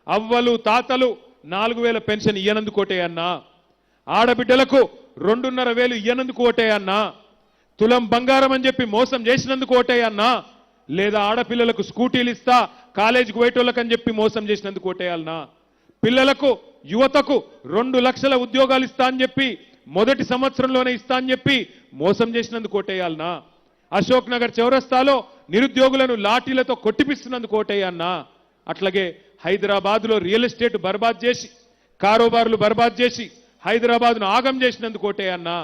అవ్వలు తాతలు 4000 పెన్షన్ ఇయ్యనందుకు ఓటేయన్నా? ఆడబిడ్డలకు 2,500 ఇయ్యనందుకు ఓటేయన్నా? తులం బంగారం అని చెప్పి మోసం చేసినందుకు ఓటేయన్నా? లేదా ఆడపిల్లలకు స్కూటీలు ఇస్తా కాలేజీకి పోయేటోళ్ళకని చెప్పి మోసం చేసినందుకు ఓటేయాలన్నా? పిల్లలకు యువతకు 2 లక్షల ఉద్యోగాలు ఇస్తా అని చెప్పి మొదటి సంవత్సరంలోనే ఇస్తా అని చెప్పి మోసం చేసినందుకు ఓటేయాలన్నా? అశోక్ నగర్ చౌరస్తాలో నిరుద్యోగులను లాఠీలతో కొట్టిపిస్తున్నందుకు ఓటేయన్నా? అట్లాగే హైదరాబాద్లో రియల్ ఎస్టేట్ బర్బాద్ చేసి, కారోబార్లు బర్బాద్ చేసి హైదరాబాద్ను ఆగం చేసినందుకు ఓటేయన్నా?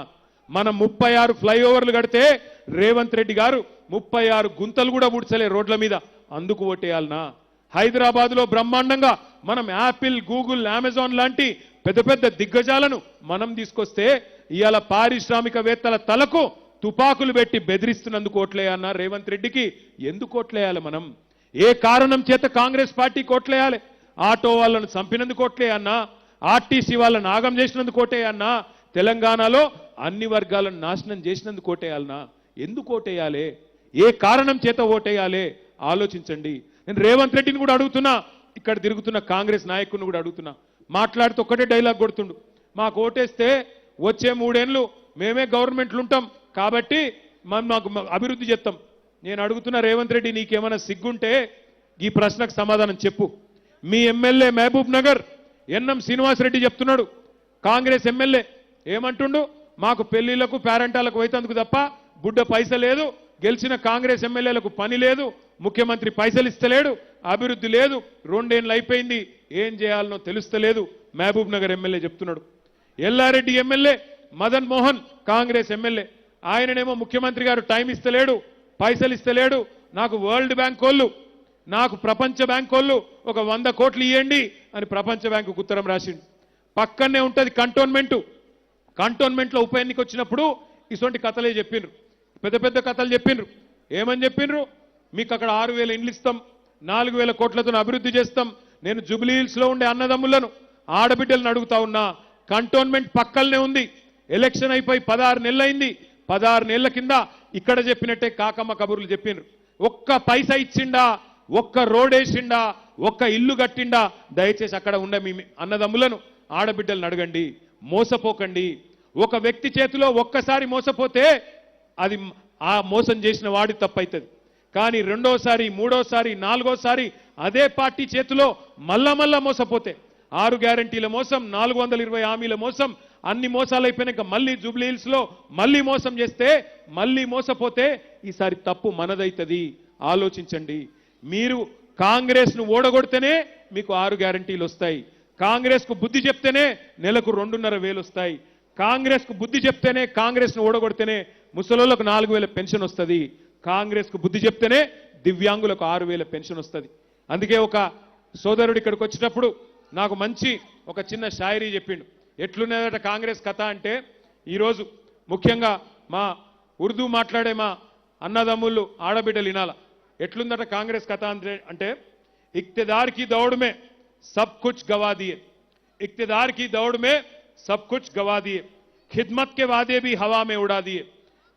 మనం 36 ఫ్లైఓవర్లు కడితే రేవంత్ రెడ్డి గారు 36 గుంతలు కూడా పూడ్చలే రోడ్ల మీద, అందుకు ఓటేయాలనా? హైదరాబాద్లో బ్రహ్మాండంగా మనం యాపిల్, గూగుల్, అమెజాన్ లాంటి పెద్ద పెద్ద దిగ్గజాలను మనం తీసుకొస్తే ఇవాళ పారిశ్రామికవేత్తల తలకు తుపాకులు పెట్టి బెదిరిస్తున్నందుకు ఓట్లేయన్నా? రేవంత్ రెడ్డికి ఎందుకు ఓట్లేయాలి మనం? ఏ కారణం చేత కాంగ్రెస్ పార్టీకి ఓట్లేయాలి? ఆటో వాళ్ళను చంపినందుకు ఓట్లేయన్నా? ఆర్టీసీ వాళ్ళను ఆగం చేసినందుకు ఓటేయన్నా? తెలంగాణలో అన్ని వర్గాలను నాశనం చేసినందుకు ఓటేయాలనా? ఎందుకు ఓటేయాలి? ఏ కారణం చేత ఓటేయాలి? ఆలోచించండి. నేను రేవంత్ రెడ్డిని కూడా అడుగుతున్నా, ఇక్కడ తిరుగుతున్న కాంగ్రెస్ నాయకుడిని కూడా అడుగుతున్నా. మాట్లాడుతూ ఒక్కటే డైలాగ్ కొడుతుండు, మాకు ఓటేస్తే వచ్చే 3 ఏళ్ళు మేమే గవర్నమెంట్లు ఉంటాం కాబట్టి మాకు అభివృద్ధి చేస్తాం. నేను అడుగుతున్న రేవంత్ రెడ్డి, నీకేమైనా సిగ్గుంటే ఈ ప్రశ్నకు సమాధానం చెప్పు. మీ ఎమ్మెల్యే మహబూబ్ నగర్ ఎన్ఎం శ్రీనివాసరెడ్డి చెప్తున్నాడు, కాంగ్రెస్ ఎమ్మెల్యే ఏమంటుండు, మాకు పెళ్లిళ్లకు పేరెంటాలకు పోయేందుకు తప్ప బుడ్డ పైస లేదు, గెలిచిన కాంగ్రెస్ ఎమ్మెల్యేలకు పని లేదు, ముఖ్యమంత్రి పైసలు ఇస్తలేడు, అభివృద్ధి లేదు, 2 ఏళ్ళు అయిపోయింది, ఏం చేయాలనో తెలుస్తలేదు మహబూబ్ నగర్ ఎమ్మెల్యే చెప్తున్నాడు. ఎల్లారెడ్డి ఎమ్మెల్యే మదన్ మోహన్ కాంగ్రెస్ ఎమ్మెల్యే, ఆయననేమో ముఖ్యమంత్రి గారు టైం ఇస్తలేడు, పైసలు ఇస్తలేడు, నాకు వరల్డ్ బ్యాంక్ వాళ్ళు, నాకు ప్రపంచ బ్యాంక్ వాళ్ళు ఒక 100 కోట్లు ఇవ్వండి అని ప్రపంచ బ్యాంకుకు ఉత్తరం రాసిండు. పక్కనే ఉంటుంది కంటోన్మెంట్లో ఉప ఎన్నిక వచ్చినప్పుడు ఇటువంటి కథలే చెప్పిండ్రు, పెద్ద పెద్ద కథలు చెప్పిండ్రు. ఏమని చెప్పిండ్రు, మీకు అక్కడ 6,000 ఇండ్లు ఇస్తాం, 4,000 కోట్లతో అభివృద్ధి చేస్తాం. నేను జూబ్లీ హిల్స్లో ఉండే అన్నదమ్ములను ఆడబిడ్డలను అడుగుతా ఉన్నా, కంటోన్మెంట్ పక్కనే ఉంది, ఎలక్షన్ అయిపోయి 16 నెలలు అయింది, 16 నెలల కింద ఇక్కడ చెప్పినట్టే కాకమ్మ కబుర్లు చెప్పిండ్రు. ఒక్క పైసా ఇచ్చిండా, ఒక్క రోడ్ వేసిండా, ఒక్క ఇల్లు కట్టిండా? దయచేసి అక్కడ ఉండే మీ అన్నదమ్ములను ఆడబిడ్డలను అడగండి, మోసపోకండి. ఒక వ్యక్తి చేతిలో ఒక్కసారి మోసపోతే అది ఆ మోసం చేసిన వాడి తప్పైతుంది. కానీ రెండోసారి, మూడోసారి, నాలుగోసారి అదే పార్టీ చేతిలో మళ్ళా మోసపోతే 6 గ్యారంటీల మోసం, 420 హామీల మోసం, అన్ని మోసాలు అయిపోయినాక మళ్ళీ జూబ్లీ హిల్స్ లో మళ్ళీ మోసం చేస్తే, మళ్ళీ మోసపోతే ఈసారి తప్పు మనదైతుంది. ఆలోచించండి. మీరు కాంగ్రెస్ ను ఓడగొడితేనే మీకు 6 గ్యారంటీలు వస్తాయి. కాంగ్రెస్ కు బుద్ధి చెప్తేనే నెలకు 2,500 వస్తాయి. కాంగ్రెస్ కు బుద్ధి చెప్తేనే, కాంగ్రెస్ ను ఓడగొడితేనే ముసలోళ్ళకు 4,000 పెన్షన్ వస్తుంది. కాంగ్రెస్ కు బుద్ధి చెప్తేనే దివ్యాంగులకు 6,000 పెన్షన్ వస్తుంది. అందుకే ఒక సోదరుడు ఇక్కడికి వచ్చేటప్పుడు నాకు మంచి ఒక చిన్న షాయరీ చెప్పిండు. ఎట్లున్నదట కాంగ్రెస్ కథ అంటే, ఈరోజు ముఖ్యంగా మా ఉర్దూ మాట్లాడే మా అన్నదమ్ముళ్ళు ఆడబిడ్డలు వినాల. ఎట్లుందట కాంగ్రెస్ కథ అంటే, इक्तदार की दौड़ में सब कुछ गवा दिए, इक्तदार की दौड़ में सब कुछ गवा दिए, खिदमत के वादे भी हवा में उड़ा दिए,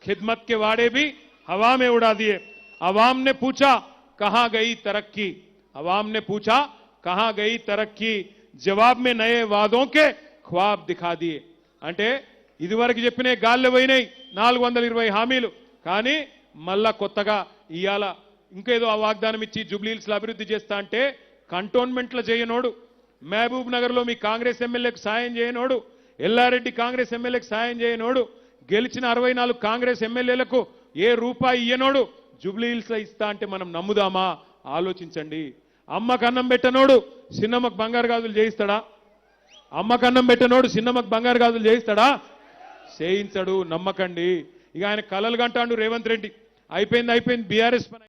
खिदमत के वादे भी हवा में उड़ा दिए। अवाम ने पूछा कहां गई तरक्की, अवाम ने पूछा कहां गई तरक्की, जवाब में नए वादों के ख्वाब दिखा दिए. అంటే ఇదివరకు చెప్పిన గాల్లో పోయినాయి 420 హామీలు, కానీ మళ్ళా కొత్తగా ఇయాల ఇంకేదో ఆ వాగ్దానం ఇచ్చి జూబ్లీ హిల్స్ లో అభివృద్ధి చేస్తా అంటే, కంటోన్మెంట్లో చేయనోడు, మహబూబ్ నగర్ లో మీ కాంగ్రెస్ ఎమ్మెల్యేకు సాయం చేయనోడు, ఎల్లారెడ్డి కాంగ్రెస్ ఎమ్మెల్యేకు సాయం చేయనోడు, గెలిచిన 64 కాంగ్రెస్ ఎమ్మెల్యేలకు ఏ రూపాయి ఇయ్యనోడు జూబ్లీ హిల్స్ లో ఇస్తా అంటే మనం నమ్ముదామా? ఆలోచించండి. అమ్మకు అన్నం పెట్టనోడు చిన్నమ్మకు బంగారు గాజులు చేయిస్తాడా? అమ్మకు అన్నం పెట్టనోడు చిన్నమ్మకు బంగారు గాజులు చేయిస్తాడా? చేయించడు. నమ్మకండి. ఇక ఆయన కలలు గంటాడు రేవంత్ రెడ్డి. అయిపోయింది బీఆర్ఎస్ పని.